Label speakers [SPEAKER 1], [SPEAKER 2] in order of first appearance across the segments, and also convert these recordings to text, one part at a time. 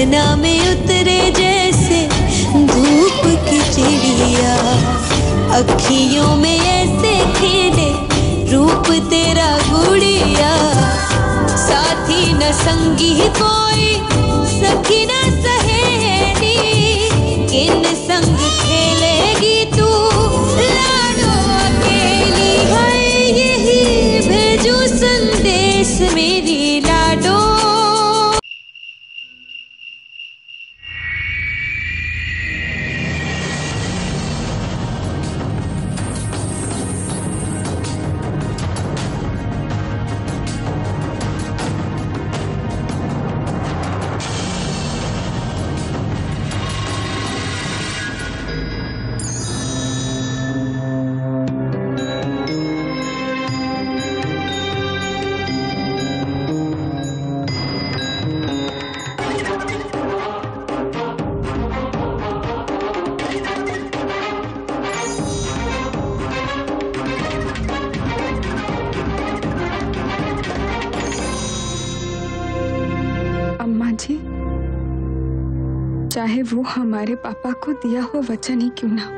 [SPEAKER 1] सपना में उतरे जैसे धूप की चिड़िया, अखियों में ऐसे खिले रूप तेरा गुड़िया। साथी न संगी कोई, सखी न सहेली, किन संग खेलेगी तू लाडो अकेली। है यही भेजू संदेश मेरी लाडो।
[SPEAKER 2] चाहे वो हमारे पापा को दिया हो वचन ही क्यों ना हो,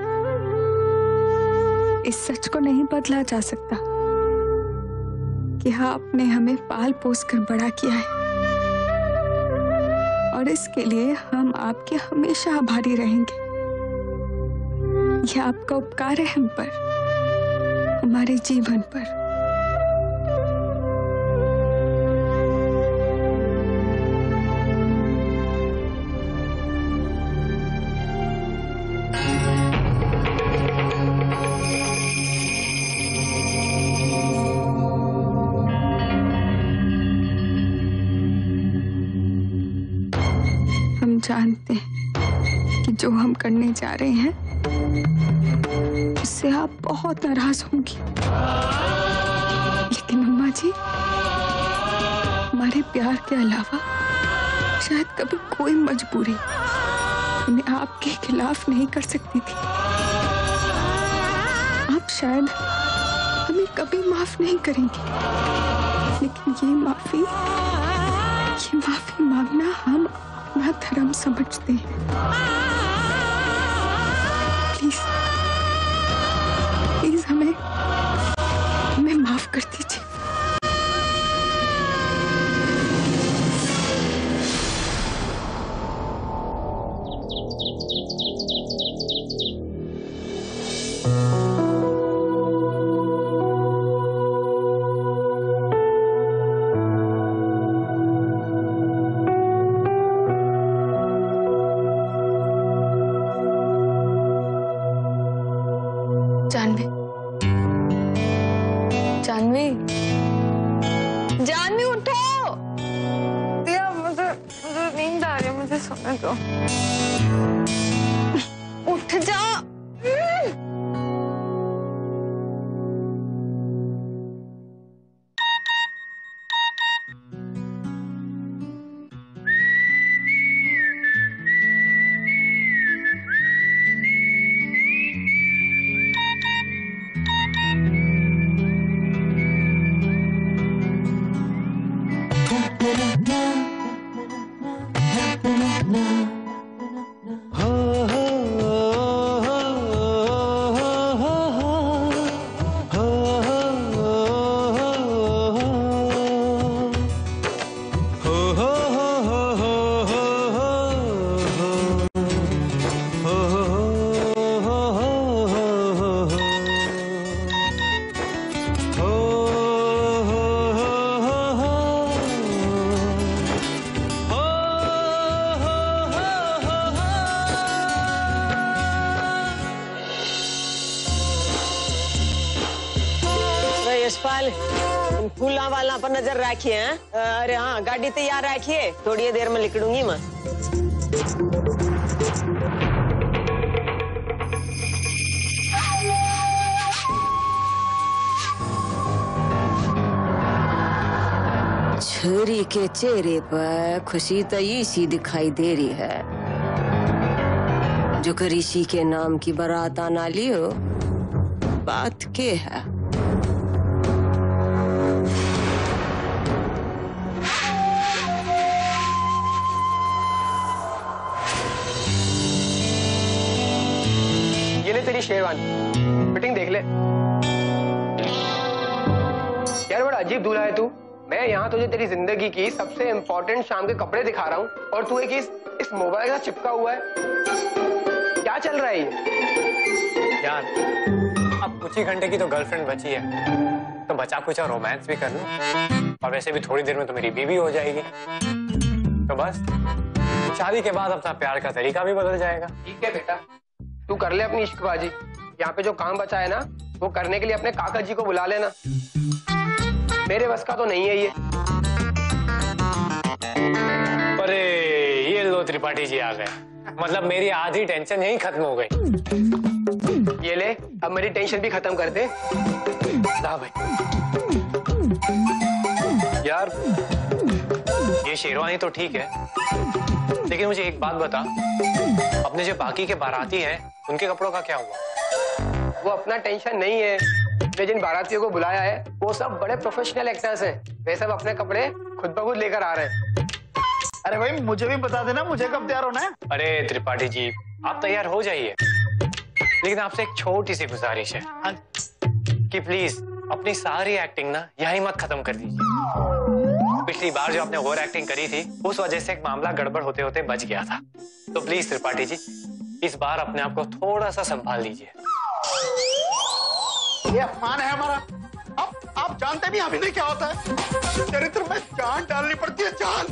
[SPEAKER 2] इस सच को नहीं बदला जा सकता कि हाँ, आपने हमें पाल पोस कर बड़ा किया है और इसके लिए हम आपके हमेशा आभारी रहेंगे। यह आपका उपकार है हम पर, हमारे जीवन पर। हम जानते हैं कि जो हम करने जा रहे हैं उससे आप बहुत नाराज होंगी, लेकिन अम्मा जी, हमारे प्यार के अलावा शायद कभी कोई मजबूरी हमें आपके खिलाफ नहीं कर सकती थी। आप शायद हमें कभी माफ नहीं करेंगे, लेकिन ये माफी मांगना हम अपना धर्म समझते हैं। प्लीज प्लीज हमें माफ कर दीजिए। जानवी, जानवी, जानवी उठो। दिया, मुझे नींद आ रही है, मुझे सोने दो। उठ जा।
[SPEAKER 3] यशपाल, फूला वाला पर नजर रखिए हैं। अरे हाँ, गाड़ी तैयार रखिए, थोड़ी देर में निकलूंगी मैं। छोरी के चेहरे पर खुशी तो इसी दिखाई दे रही है जो ऋषि के नाम की बारात आना लियो। बात के है?
[SPEAKER 4] तेरी शेरवानी, फिटिंग देख ले। यार बड़ा अजीब दूल्हा है तू। मैं यहाँ तुझे तेरी जिंदगी की सबसे इम्पोर्टेंट शाम के कपड़े दिखा रहा हूँ और तू एक इस मोबाइल का चिपका हुआ है। क्या चल रहा है ये?
[SPEAKER 5] यार अब कुछ ही घंटे की तो गर्लफ्रेंड बची है, तो बचा कुछ और रोमांस भी कर लो। और वैसे भी थोड़ी देर में तो मेरी बीवी हो जाएगी, तो बस शादी के बाद अपना प्यार का तरीका भी बदल जाएगा।
[SPEAKER 4] ठीक है बेटा, तू कर ले अपनी इश्कबाजी। यहाँ पे जो काम बचा है ना, वो करने के लिए अपने काका जी को बुला लेना। मेरे बस का तो नहीं है ये।
[SPEAKER 5] अरे ये लो त्रिपाठी जी आ गए, मतलब मेरी आधी टेंशन यही खत्म हो गई।
[SPEAKER 4] ये ले, अब मेरी टेंशन भी खत्म कर दे। ला भाई।
[SPEAKER 5] यार ये शेरवानी तो ठीक है, लेकिन मुझे एक बात बता, अपने जो बाकी के बाराती हैं उनके कपड़ों का क्या हुआ?
[SPEAKER 4] वो अपना टेंशन नहीं है। मैं जिन बारातियों को बुलाया है वो सब बड़े प्रोफेशनल एक्टर्स हैं। वे सब अपने कपड़े खुद ब खुद लेकर आ रहे हैं।
[SPEAKER 6] अरे भाई मुझे भी बता देना, मुझे कब तैयार होना है?
[SPEAKER 5] अरे त्रिपाठी जी आप तैयार हो जाइए, लेकिन आपसे एक छोटी सी गुजारिश है कि प्लीज अपनी सारी एक्टिंग ना यही मत खत्म कर दीजिए। पिछली बार जो आपने ओवर एक्टिंग करी थी उस वजह से एक मामला गड़बड़ होते होते बच गया था। तो प्लीज त्रिपाठी जी इस बार अपने आप को थोड़ा सा संभाल लीजिए।
[SPEAKER 6] ये अपमान है हमारा। आप जानते भी अभिनय क्या होता है? चरित्र में जान डालनी पड़ती है, जान।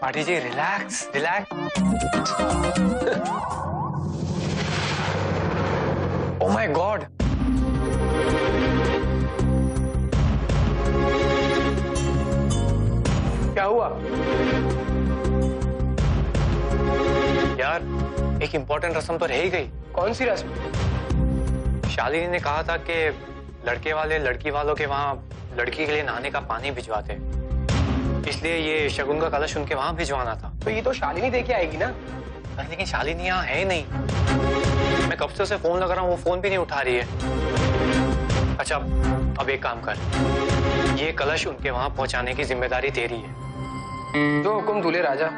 [SPEAKER 5] Pathi ji relax relax. Oh my God,
[SPEAKER 4] क्या हुआ?
[SPEAKER 5] यार एक इम्पोर्टेंट रस्म तो रह ही गई।
[SPEAKER 4] कौन सी रस्म?
[SPEAKER 5] शालिनी ने कहा था कि लड़के वाले लड़की वालों के वहां लड़की के लिए नहाने का पानी भिजवाते, इसलिए ये शगुन का कलश उनके वहां भिजवाना था।
[SPEAKER 4] तो ये तो शालिनी देके आएगी ना?
[SPEAKER 5] लेकिन शालिनी यहाँ है नहीं। मैं कब से उसे फोन लगा रहा हूँ, वो फोन भी नहीं उठा रही है। अच्छा अब एक काम कर, ये कलश उनके वहां पहुंचाने की जिम्मेदारी तेरी है।
[SPEAKER 4] जो हुक्म दूल्हे राजा।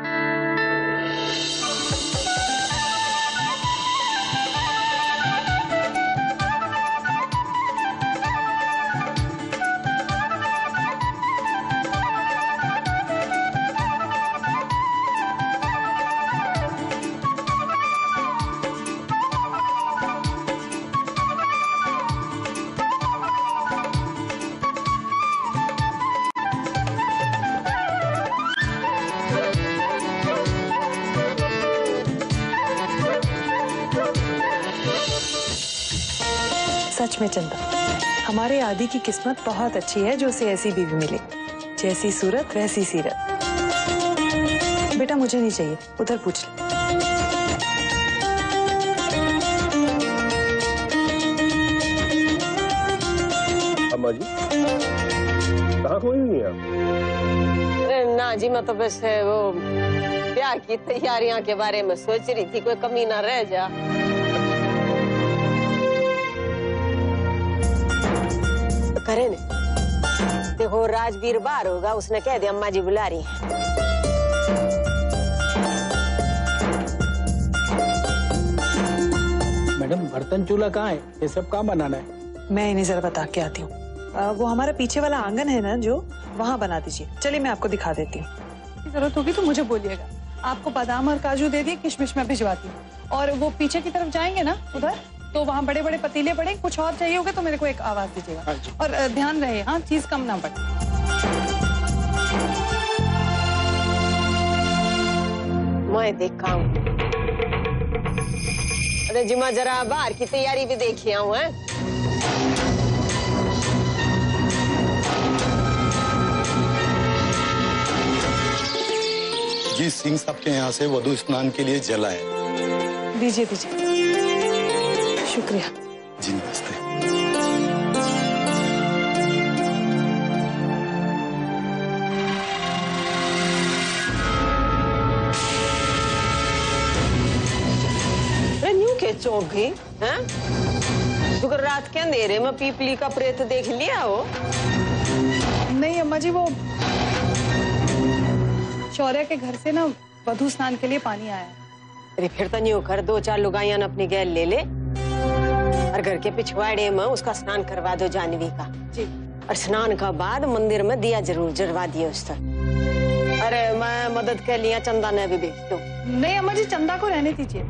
[SPEAKER 7] सच में चंदा, हमारे आदि की किस्मत बहुत अच्छी है जो उसे ऐसी बीवी मिले। जैसी सूरत वैसी सीरत। बेटा मुझे नहीं चाहिए, उधर पूछ ले।
[SPEAKER 8] अम्मा जी कहाँ खोई हुई हैं आप?
[SPEAKER 3] अरे ना जी, मैं तो बस वो ब्याह की तैयारियां के बारे में सोच रही थी, कोई कमी ना रह जा। करे ने देखो, राजवीर बाहर होगा, उसने कह दिया अम्मा जी बुला रही है।
[SPEAKER 6] मैडम बर्तन चूल्हा कहाँ है? ये सब काम बनाना है।
[SPEAKER 7] मैं इन्हें जरा बता के आती हूँ। वो हमारा पीछे वाला आंगन है ना, जो वहाँ बना दीजिए। चलिए मैं आपको दिखा देती हूँ।
[SPEAKER 9] जरूरत होगी तो मुझे बोलिएगा। आपको बादाम और काजू दे दिए, किशमिश में भिजवाती हूँ। और वो पीछे की तरफ जाएंगे ना उधर, तो वहाँ बड़े बड़े पतीले पड़े, कुछ और चाहिए होगा तो मेरे को एक आवाज दीजिएगा। और ध्यान रहे, हाँ चीज कम ना पड़े।
[SPEAKER 3] मैं देखा हूँ। अरे जिमा जरा बाहर की तैयारी भी देखी आऊँ है।
[SPEAKER 10] जी सिंह साहब के यहाँ से वधु स्नान के लिए जल आए।
[SPEAKER 7] दीजिए दीजिए। शुक्रिया
[SPEAKER 10] जी। नमस्ते।
[SPEAKER 3] न्यू के चौक गई हैं? जुगर रात के अंधेरे में पीपली का प्रेत देख लिया हो?
[SPEAKER 9] नहीं अम्मा जी, वो शौर्य के घर से ना वधु स्नान के लिए पानी आया है,
[SPEAKER 3] अरे फिर तो न्यू कर, 2-4 लुगाइयां अपनी गैल ले ले और घर के पिछवाड़े में उसका स्नान करवा दो जानवी का जी। और स्नान का बाद मंदिर में दिया जरूर जलवा दिए उस तरह। अरे मैं मदद के लिए चंदा ने भी भेज दो।
[SPEAKER 9] नहीं अम्मा जी, चंदा को रहने दीजिए,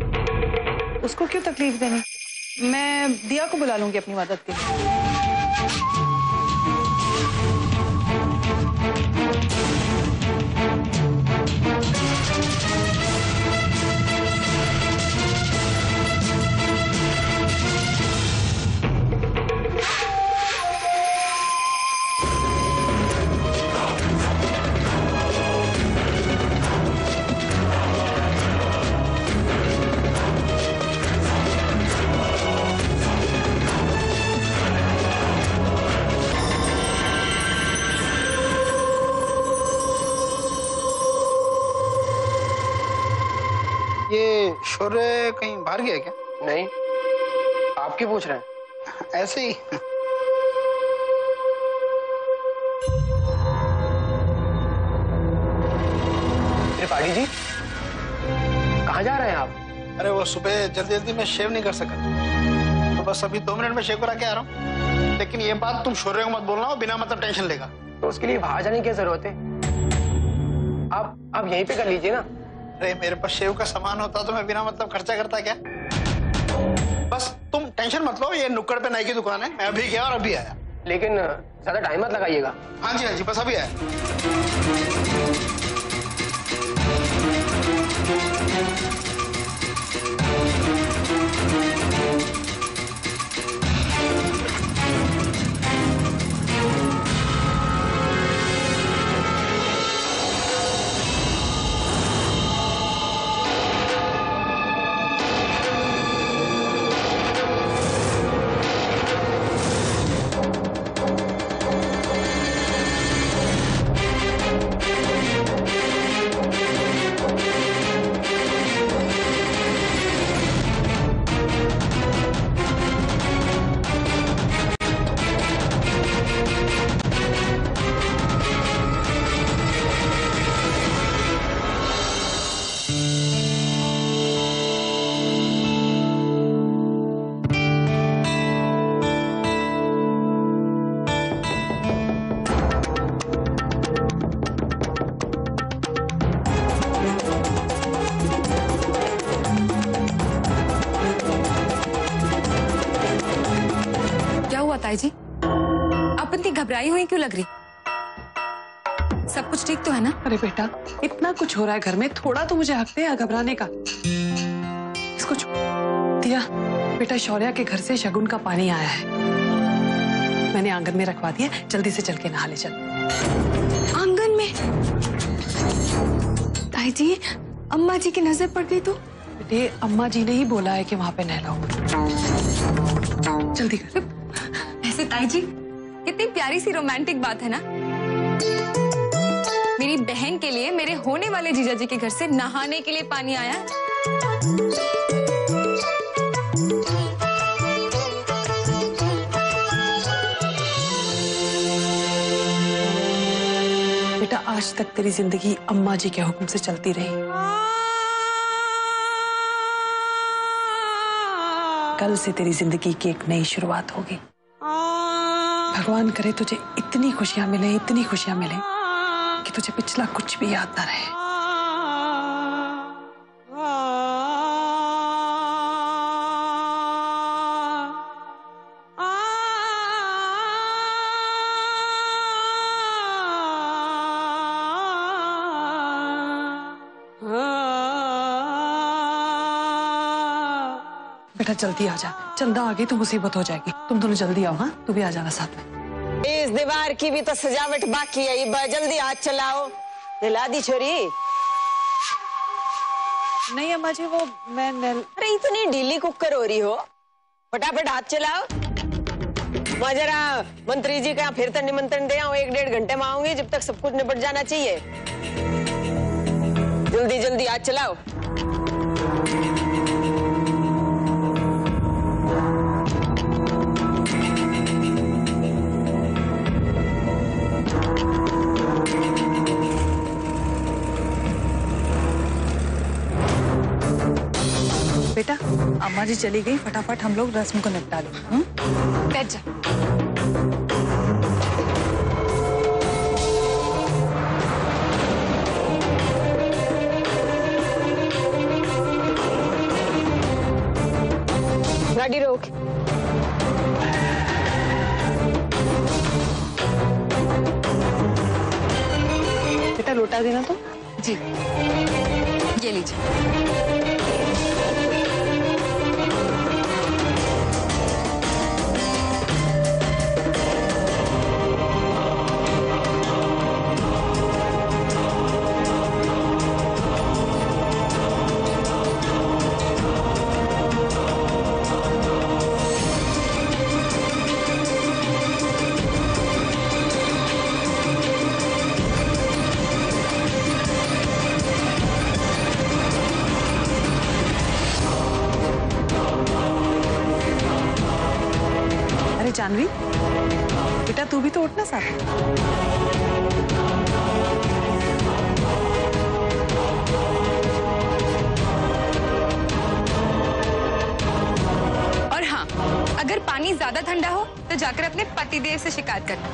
[SPEAKER 9] उसको क्यों तकलीफ देनी। मैं दिया को बुला लूंगी अपनी मदद के लिए।
[SPEAKER 6] ये शौर्य कहीं बाहर गया क्या?
[SPEAKER 4] नहीं, आप क्यों पूछ रहे हैं?
[SPEAKER 6] ऐसे ही।
[SPEAKER 4] त्रिपाठी जी, कहाँ जा रहे हैं आप?
[SPEAKER 6] अरे वो सुबह जल्दी जल्दी में शेव नहीं कर सका, तो बस अभी 2 मिनट में शेव करा के आ रहा हूँ। लेकिन ये बात तुम शौर्य को मत बोलना, बिना मतलब टेंशन लेगा।
[SPEAKER 4] तो उसके लिए बाहर जाने की क्या जरूरत है? आप यहीं पे कर लीजिए ना।
[SPEAKER 6] अरे मेरे पास शेव का सामान होता तो मैं बिना मतलब खर्चा करता क्या? बस तुम टेंशन मत लो, ये नुक्कड़ पे नाई की दुकान है, मैं अभी गया और अभी आया।
[SPEAKER 4] लेकिन ज्यादा टाइम मत लगाइएगा।
[SPEAKER 6] हाँ जी, बस अभी आया।
[SPEAKER 2] ताई जी, आप इतनी घबराई हुई क्यों लग रही? सब कुछ ठीक तो है ना?
[SPEAKER 9] अरे बेटा, इतना कुछ हो रहा है घर में, थोड़ा तो मुझे हक दे घबराने का। इसको दिया बेटा, शौर्या के घर से शगुन का पानी आया है, मैंने आंगन में रखवा दिया, जल्दी से चल के नहा ले चल।
[SPEAKER 2] आंगन में? ताई जी, अम्मा जी की नजर पड़ गई तो?
[SPEAKER 9] बेटे, अम्मा जी ने ही बोला है कि वहां पे नहलाओ, जल्दी कर।
[SPEAKER 2] ऐसे ताई जी, कितनी प्यारी सी रोमांटिक बात है ना, मेरी बहन के लिए मेरे होने वाले जीजा जी के घर से नहाने के लिए पानी आया।
[SPEAKER 9] बेटा, आज तक तेरी जिंदगी अम्मा जी के हुक्म से चलती रही, कल से तेरी जिंदगी की एक नई शुरुआत होगी। भगवान करे तुझे इतनी खुशियां मिले, इतनी खुशियां मिले कि तुझे पिछला कुछ भी याद ना रहे। बेटा जल्दी आ जा, चंदा आ गई तो मुसीबत हो जाएगी, तुम दोनों जल्दी आओ। हाँ, तू भी आ जाना साथ में।
[SPEAKER 3] इस दीवार की भी तो सजावट बाकी है, जल्दी हाथ चलाओ। दिला दी छोरी।
[SPEAKER 9] नहीं अम्मा जी, वो मैं
[SPEAKER 3] अरे इतनी ढीली कुकर हो रही हो, फटाफट हाथ चलाओ। मैं जरा मंत्री जी का फिर तो निमंत्रण दे आओ, 1-1.5 घंटे में आऊंगी, जब तक सब कुछ निपट जाना चाहिए। जल्दी जल्दी हाथ चलाओ।
[SPEAKER 9] अम्मा जी चली गई, फटाफट हम लोग रस्म को निपटा लें।
[SPEAKER 2] बैठ जा।
[SPEAKER 3] गाड़ी रोक।
[SPEAKER 9] बेटा लोटा देना तो।
[SPEAKER 2] जी, ये लीजिए।
[SPEAKER 9] अरे जानवी, बेटा तू भी तो उठना साथ में।
[SPEAKER 2] और हाँ, अगर पानी ज्यादा ठंडा हो तो जाकर अपने पतिदेव से शिकायत करना।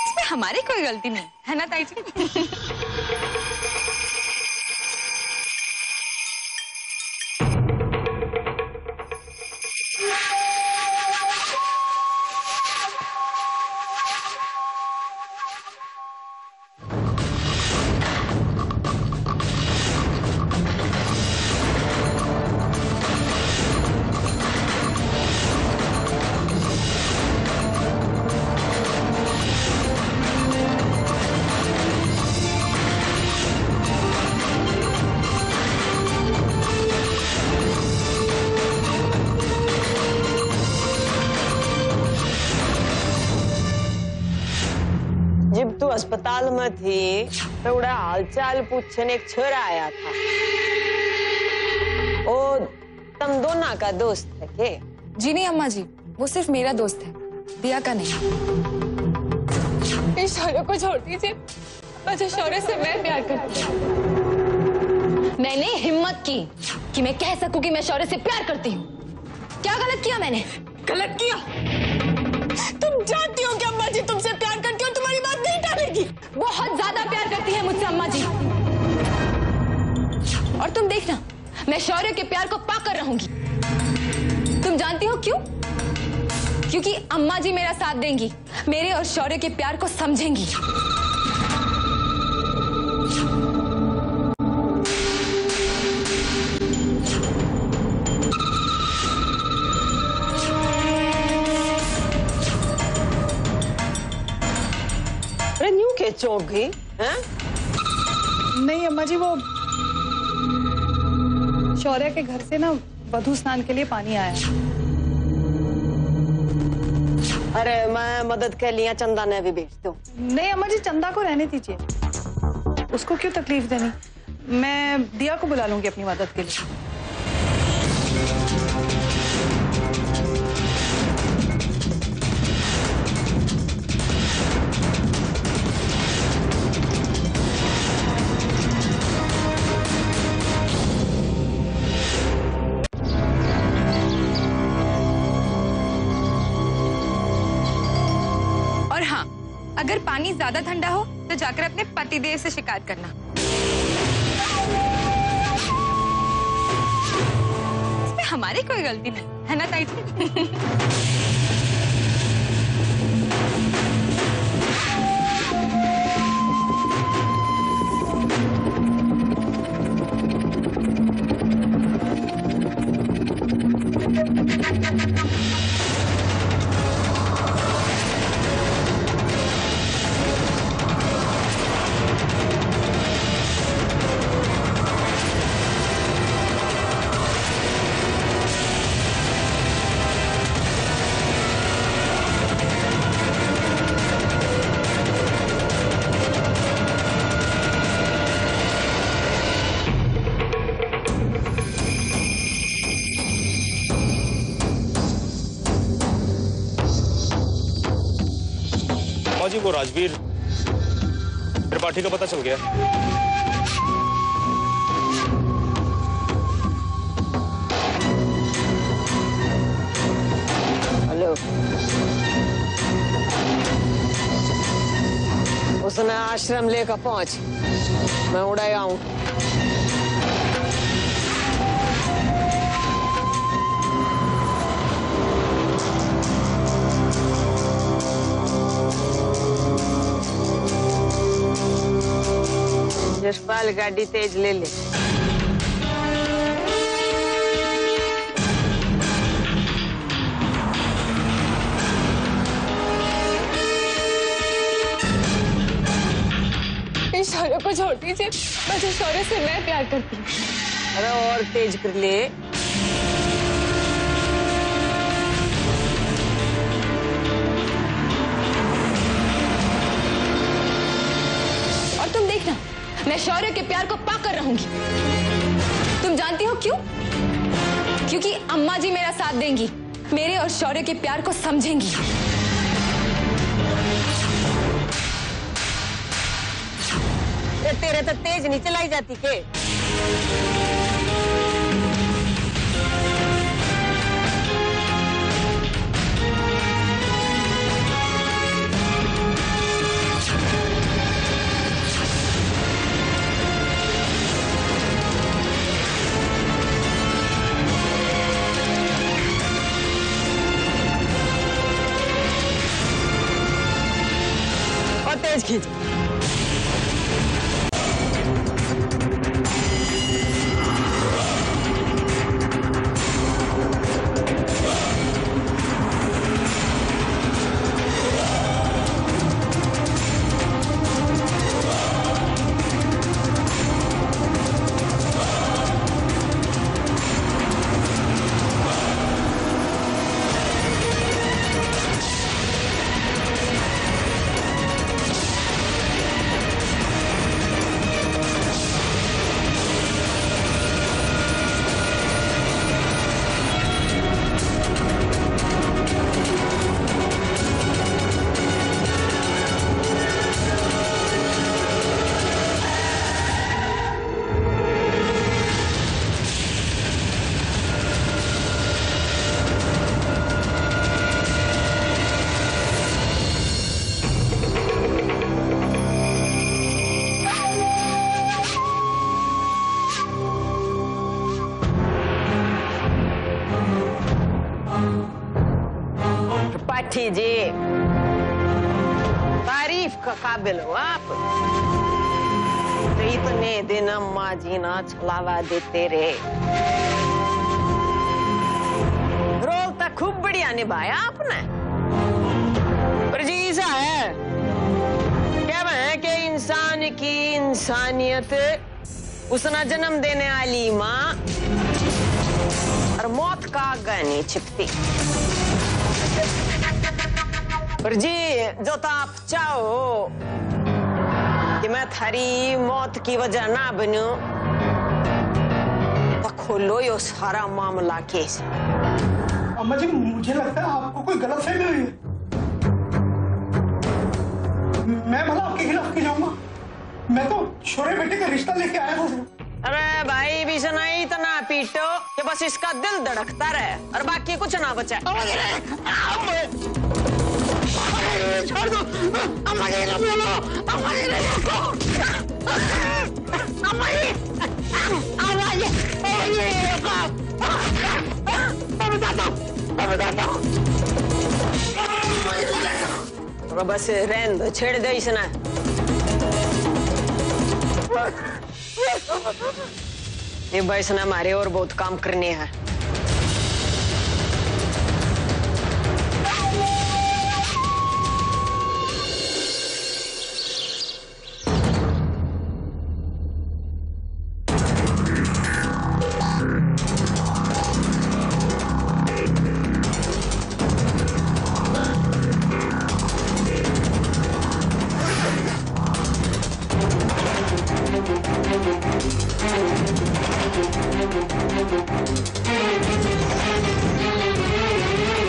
[SPEAKER 2] इसमें हमारी कोई गलती नहीं है ना ताई जी?
[SPEAKER 3] जब तू अस्पताल में थी तो उड़ा हालचाल पूछने एक छोरा आया था। ओ तुम दोनों का दोस्त है के?
[SPEAKER 2] जी नहीं अम्मा जी, वो सिर्फ मेरा दोस्त है, दिया का नहीं। इस शौर्य को छोड़ दीजिए, मुझे शौर्य से मैं प्यार करती हूँ।
[SPEAKER 11] मैंने हिम्मत की कि मैं कह सकूं कि मैं शौर्य से प्यार करती हूँ। क्या गलत किया मैंने?
[SPEAKER 2] गलत किया? तुम जानती हो कि अम्मा जी तुमसे प्यार करती हो, तुम्हारी बात नहीं टालेगी।
[SPEAKER 11] बहुत ज्यादा प्यार करती है मुझसे अम्मा जी। और तुम देखना, मैं शौर्य के प्यार को पाकर रहूंगी। तुम जानती हो क्यों? क्योंकि अम्मा जी मेरा साथ देंगी, मेरे और शौर्य के प्यार को समझेंगी।
[SPEAKER 3] न्यू के चौंक गई हैं?
[SPEAKER 9] नहीं अम्मा जी, वो शौर्य के घर से ना वधू स्नान के लिए पानी आया।
[SPEAKER 3] अरे मैं मदद के लिए चंदा ने भी भेज दो।
[SPEAKER 9] नहीं अम्मा जी, चंदा को रहने दीजिए, उसको क्यों तकलीफ देनी। मैं दिया को बुला लूंगी अपनी मदद के लिए।
[SPEAKER 2] और हाँ, अगर पानी ज्यादा ठंडा हो तो जाकर अपने पतिदेव से शिकायत करना। इसमें हमारी कोई गलती नहीं है ना ताई जी?
[SPEAKER 8] जी वो राजवीर त्रिपाठी का पता चल गया।
[SPEAKER 3] आश्रम लेकर पहुंच, मैं उड़े आऊं। यशपाल गाड़ी तेज ले ले।
[SPEAKER 11] शौर्य को छोड़ दीजिए, मुझे शौर्य से मैं प्यार करती हूँ।
[SPEAKER 3] अरे और तेज कर ले।
[SPEAKER 11] और तुम देखना, मैं शौर्य के प्यार को पाकर रहूंगी। तुम जानती हो क्यों? क्योंकि अम्मा जी मेरा साथ देंगी, मेरे और शौर्य के प्यार को समझेंगी।
[SPEAKER 3] तेरे तो तेज नहीं चलाई जाती के? और तेज खींच। पाठी जी, तारीफ का काबिल हो आप। तो इतने दिन अम्मा जी ना छलावा देते रहे। रोल तो खूब बढ़िया निभाया आपने। पर जी ऐसा है क्या है कि इंसान की इंसानियत उसना जन्म देने वाली माँ और मौत का आगे नहीं छिपती। पर जी जो तो आप चाहो कि मैं थारी मौत की वजह ना बनूं, तो खोलो यो सारा मामला केस।
[SPEAKER 6] अम्मा जी मुझे लगता है आपको कोई गलतफहमी हुई है। मैं भला आपके खिलाफ क्यों जाऊंगा? मैं तो शौर्य बेटे का रिश्ता लेके आया था।
[SPEAKER 3] अरे भाई भी सुनाई तो ना पीटो कि बस इसका दिल धड़कता रहे और बाकी कुछ ना बचा।
[SPEAKER 6] छोड़ दो अम्मा जी, ना बोलो अम्मा जी, ना बोलो अम्मा जी, अम्मा जी,
[SPEAKER 3] मैं बस रहन दो, छेड़ दो इसने। ये बस ने हमारे और बहुत काम करने हैं।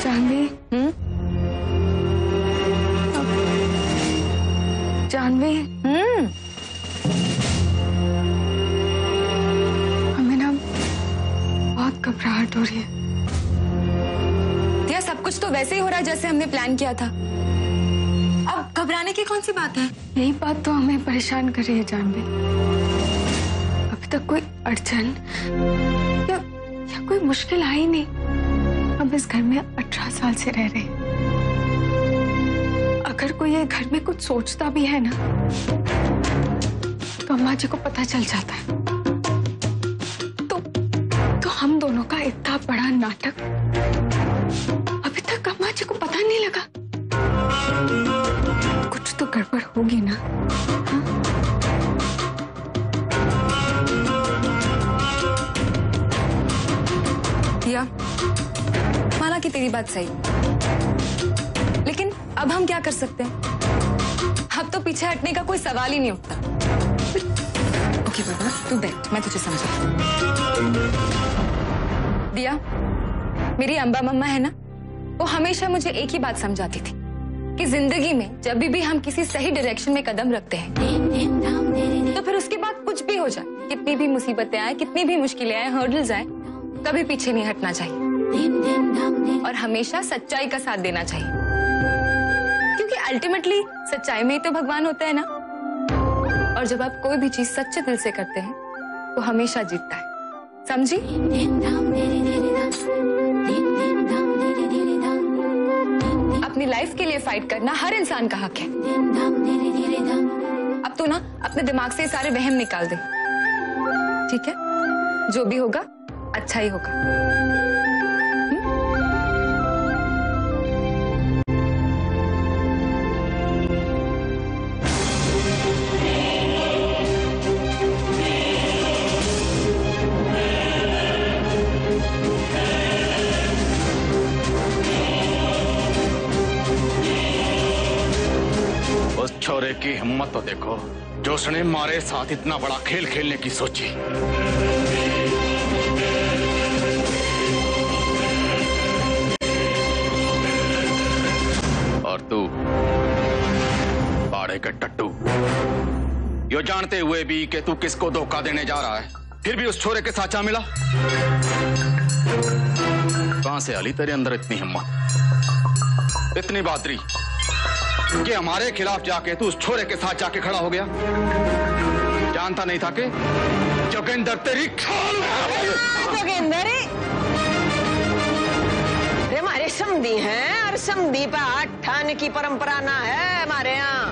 [SPEAKER 2] जानवी, जानवी, हमें ना बहुत घबराहट हो रही है।
[SPEAKER 11] यह सब कुछ तो वैसे ही हो रहा है जैसे हमने प्लान किया था। अब घबराने की कौन सी बात है?
[SPEAKER 2] यही बात तो हमें परेशान कर रही है जानवी। अभी तक कोई अड़चन या कोई मुश्किल आई नहीं। हम इस घर में 18 साल से रह रहे हैं। अगर कोई ये घर में कुछ सोचता भी है ना, तो अम्मा जी को पता चल जाता है। तो हम दोनों का इतना बड़ा नाटक अभी तक अम्मा जी को पता नहीं लगा। कुछ तो गड़बड़ होगी ना। हाँ?
[SPEAKER 11] या माना कि तेरी बात सही, लेकिन अब हम क्या कर सकते हैं? अब तो पीछे हटने का कोई सवाल ही नहीं उठता। ओके बाबा, तू बैठ, मैं तुझे समझा। दिया, मेरी अम्बा मम्मा है ना, वो हमेशा मुझे एक ही बात समझाती थी कि जिंदगी में जब भी हम किसी सही डायरेक्शन में कदम रखते हैं तो फिर उसके बाद कुछ भी हो जाए, कितनी भी मुसीबतें आए, कितनी भी मुश्किलें आए, हर्डल्स आए, कभी पीछे नहीं हटना चाहिए और हमेशा सच्चाई का साथ देना चाहिए, क्योंकि अल्टीमेटली सच्चाई में ही तो भगवान होता है ना। और जब आप कोई भी चीज सच्चे दिल से करते हैं तो हमेशा जीतता है, समझी? अपनी लाइफ के लिए फाइट करना हर इंसान का हक है। अब तो ना अपने दिमाग से सारे वहम निकाल दे, ठीक है? जो भी होगा अच्छा ही होगा।
[SPEAKER 12] छोरे की हिम्मत तो देखो, जो उसने मारे साथ इतना बड़ा खेल खेलने की सोची। और तू पाड़े के टट्टू, यो जानते हुए भी कि तू किसको धोखा देने जा रहा है, फिर भी उस छोरे के साथ जा मिला। कहां से आली तेरे अंदर इतनी हिम्मत, इतनी बहादुरी कि हमारे खिलाफ जाके तू उस छोरे के साथ जाके खड़ा हो गया? जानता नहीं था कि जोगिंदर तेरी
[SPEAKER 3] जोगिंदर हमारे समधी हैं और समधी पे हाथ ठाने की परंपरा ना है हमारे यहाँ।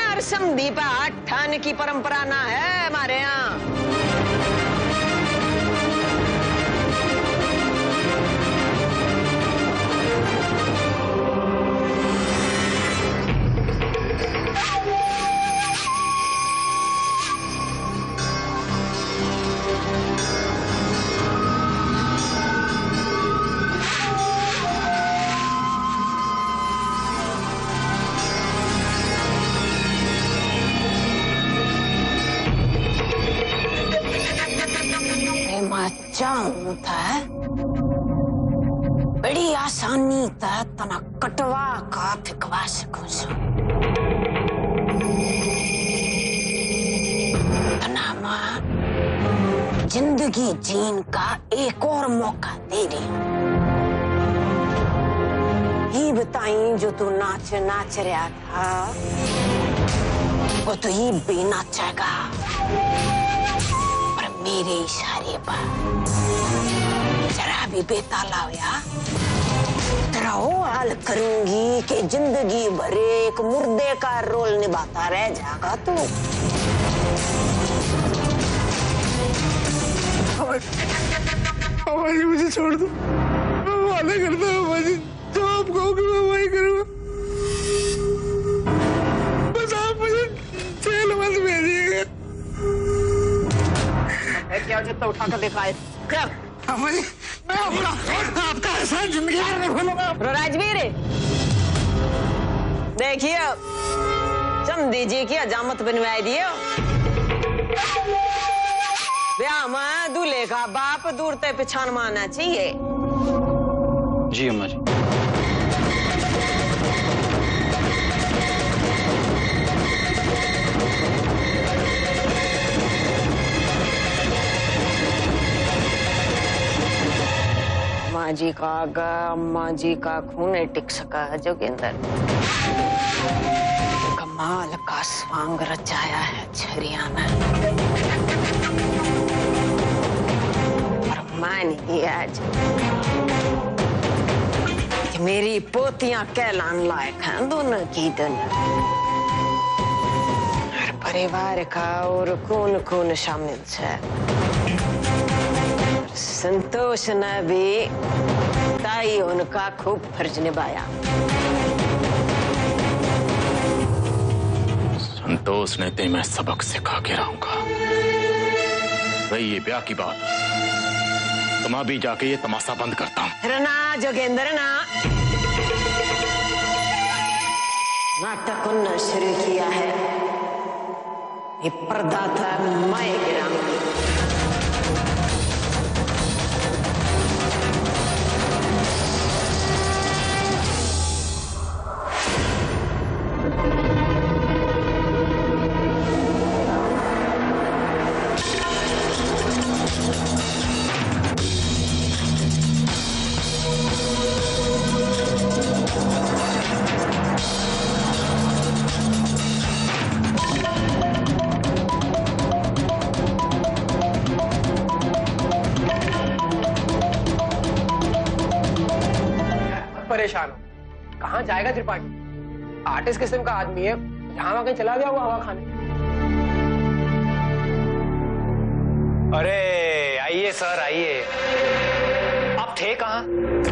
[SPEAKER 3] और समधी पे हाथ ठाने की परंपरा ना है हमारे यहाँ। था बड़ी आसानी था तना कटवा का फिकवा सकूं तना मां जिंदगी जीन का एक और मौका दे रही। ये बताई जो तू नाच रहा था वो तो ये भी नाचेगा पर मेरे इशारे पर। जरा भी बेताला हुआ तेरा वो हाल करूंगी कि जिंदगी भर एक मुर्दे का रोल निभाता रह जाएगा तू।
[SPEAKER 6] अम्माजी मुझे छोड़ दो, मैं वादा करता हूँ अम्माजी, जो आप कहोगे मैं वही करूँगा। बस आप मुझे जेल मत भेजिएगा।
[SPEAKER 3] क्या जितना उठा कर दिखाए क्या?
[SPEAKER 6] अम्माजी मैं आपका एहसान जिंदगी में नहीं भूलूंगा।
[SPEAKER 3] राजवीर देखिए समधी जी की हजामत बनवाई दियो। ब्याह में दूल्हे का बाप दूरते पिछान मानना चाहिए।
[SPEAKER 12] जी अम्मा जी।
[SPEAKER 3] माँ जी का आगा अम्मा जी का खून नहीं टिक सका है जोगिंदर। कमाल का स्वांग रचाया है छरिया ने, और मान गया आज कि मेरी पोतियां कहलान लायक हैं दोनों की दोनों। हर परिवार का और खून खून शामिल है। संतोष ने भी ताई उनका खूब फर्ज निभाया।
[SPEAKER 12] संतोष ने ते मैं सबक सिखा के रहूंगा। रही ये ब्याह की बात, तो मैं भी जाके ये तमाशा बंद करता हूँ।
[SPEAKER 3] ना जोगेंद्र ना, नाटक उन्होंने शुरू किया है, ये पर्दा था मैं गिराऊंगी।
[SPEAKER 4] परेशान हो, कहाँ जाएगा त्रिपाठी? आर्टिस्ट किस्म का आदमी है, यहाँ वहाँ कहीं चला गया हुआ हवा खाने।
[SPEAKER 5] अरे आइए सर आइए। आप थे कहाँ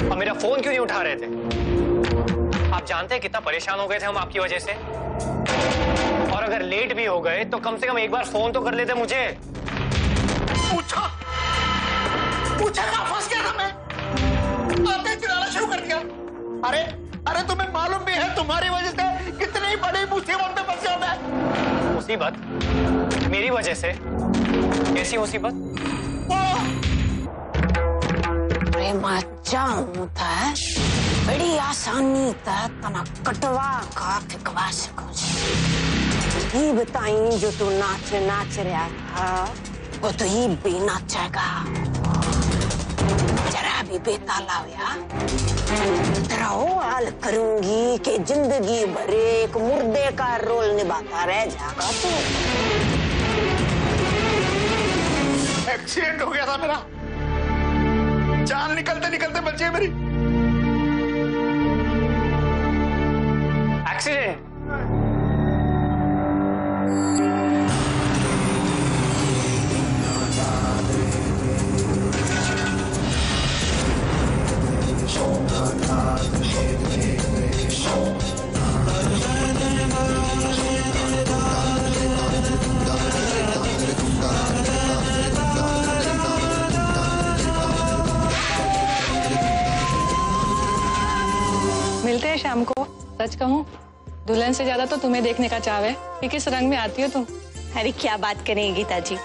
[SPEAKER 5] और मेरा फोन क्यों नहीं उठा रहे थे? आप जानते हैं कितना परेशान हो गए थे हम आपकी वजह से। और अगर लेट भी हो गए तो कम से कम एक बार फोन तो कर लेते मुझे।
[SPEAKER 6] पूछा कहाँ फंस गया था मैं? आते चिल्लाना शुरू कर दिया। अरे तुम्हें मालूम भी है तुम्हारी वजह से कितनी बड़ी मुसीबत में फंसे हो मैं।
[SPEAKER 5] मुसीबत? मेरी वजह से? कैसी मुसीबत?
[SPEAKER 3] जाऊं था बड़ी आसानी था तना कटवा का फिकवा सको। ये बताई जो तू नाच रहा था वो तो ये भी नाचेगा। जरा भी बेताला हुआ तेरा वो हाल करूंगी कि जिंदगी भर एक मुर्दे का रोल निभाता रह जाएगा तू।
[SPEAKER 6] एक्सीडेंट हो गया था मेरा, जान निकलते निकलते बची है मेरी।
[SPEAKER 5] एक्सीडेंट?
[SPEAKER 7] मिलते हैं शाम को। सच कहूँ दुल्हन से ज्यादा तो तुम्हें देखने का चाव है कि किस रंग में आती हो तुम।
[SPEAKER 13] अरे क्या बात करेंगे गीता जी,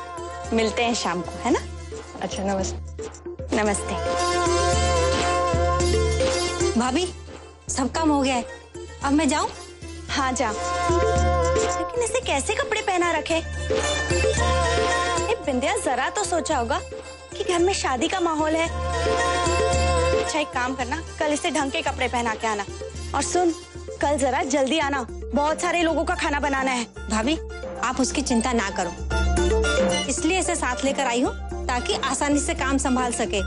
[SPEAKER 13] मिलते हैं शाम को, है ना?
[SPEAKER 7] अच्छा नमस्ते।
[SPEAKER 13] नमस्ते। भाभी सब काम हो गया है, अब मैं जाऊं? हाँ जा। लेकिन इसे कैसे कपड़े पहना रखे? बिंदिया जरा तो सोचा होगा कि घर में शादी का माहौल है। अच्छा एक काम करना, कल इसे ढंग के कपड़े पहना के आना। और सुन, कल जरा जल्दी आना, बहुत सारे लोगों का खाना बनाना है। भाभी आप उसकी चिंता ना करो, इसलिए इसे साथ लेकर आई हूँ ताकि आसानी से काम संभाल सके।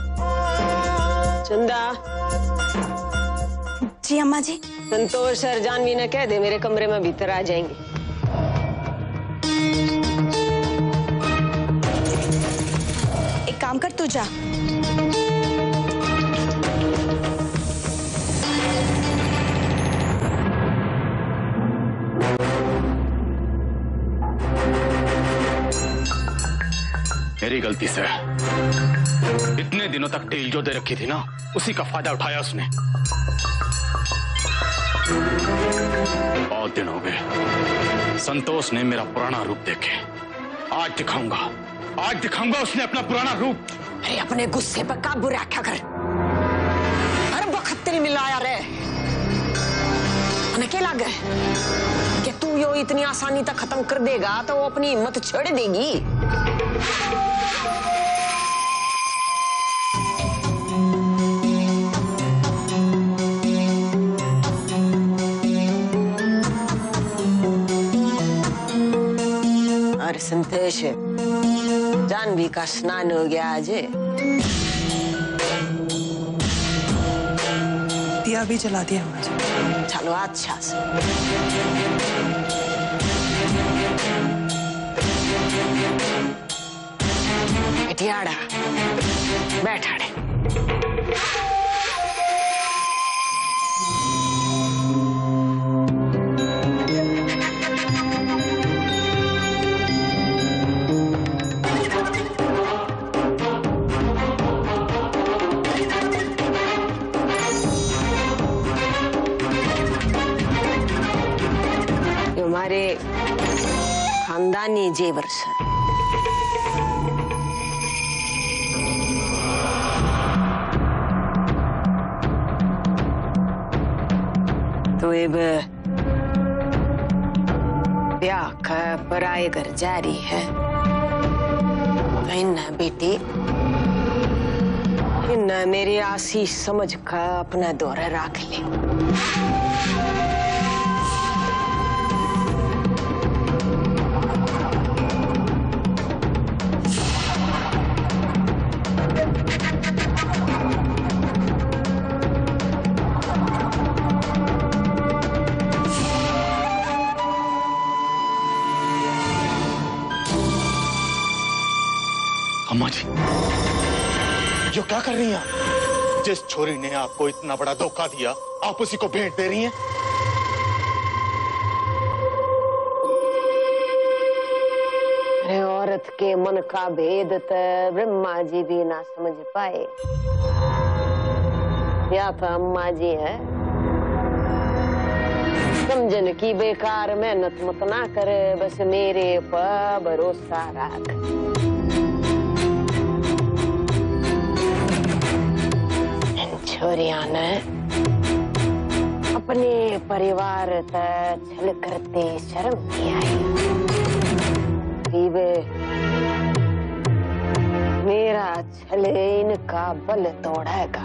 [SPEAKER 3] चंदा।
[SPEAKER 13] जी अम्मा जी।
[SPEAKER 3] संतोष और जानवी ने कह दे मेरे कमरे में भीतर आ जाएंगे।
[SPEAKER 13] एक काम कर, तू जा।
[SPEAKER 12] मेरी गलती से इतने दिनों तक डील जो दे रखी थी ना, उसी का फायदा उठाया उसने। बहुत दिन हो गए संतोष ने मेरा पुराना रूप देखे। आज दिखाऊंगा उसने अपना पुराना रूप।
[SPEAKER 3] अरे अपने गुस्से पर काबू रखा कर, हर वक्त तेरी मिलाया रे। हमें क्या लगा कि तू यो इतनी आसानी तक खत्म कर देगा तो वो अपनी हिम्मत छोड़ देगी। संतोष, जानवी का स्नान हो गया आज?
[SPEAKER 9] दिया भी जला दिया अम्मा जी।
[SPEAKER 3] चलो अच्छा से। बेटियाड़ा बैठाड़े। हमारे खानदानी जेवर सर। तो अब ब्याह का पराये घर जारी है। तो इन्ना बेटी, इन्ना मेरी आशीष समझ का अपना दौरा रख ले।
[SPEAKER 10] अम्मा जी, जो क्या कर रही हैं आप? जिस छोरी ने आपको इतना बड़ा धोखा दिया, आप उसी को भेंट दे रही हैं?
[SPEAKER 3] अरे औरत के मन का भेद तो ब्रह्मा जी भी ना समझ पाए। या तो अम्मा जी है, समझन की बेकार मेहनत मत ना करे, बस मेरे पर भरोसा रख। छोरियां ने अपने परिवार तक छल करते शर्म नहीं आई। मेरा छल इनका बल तोड़ेगा।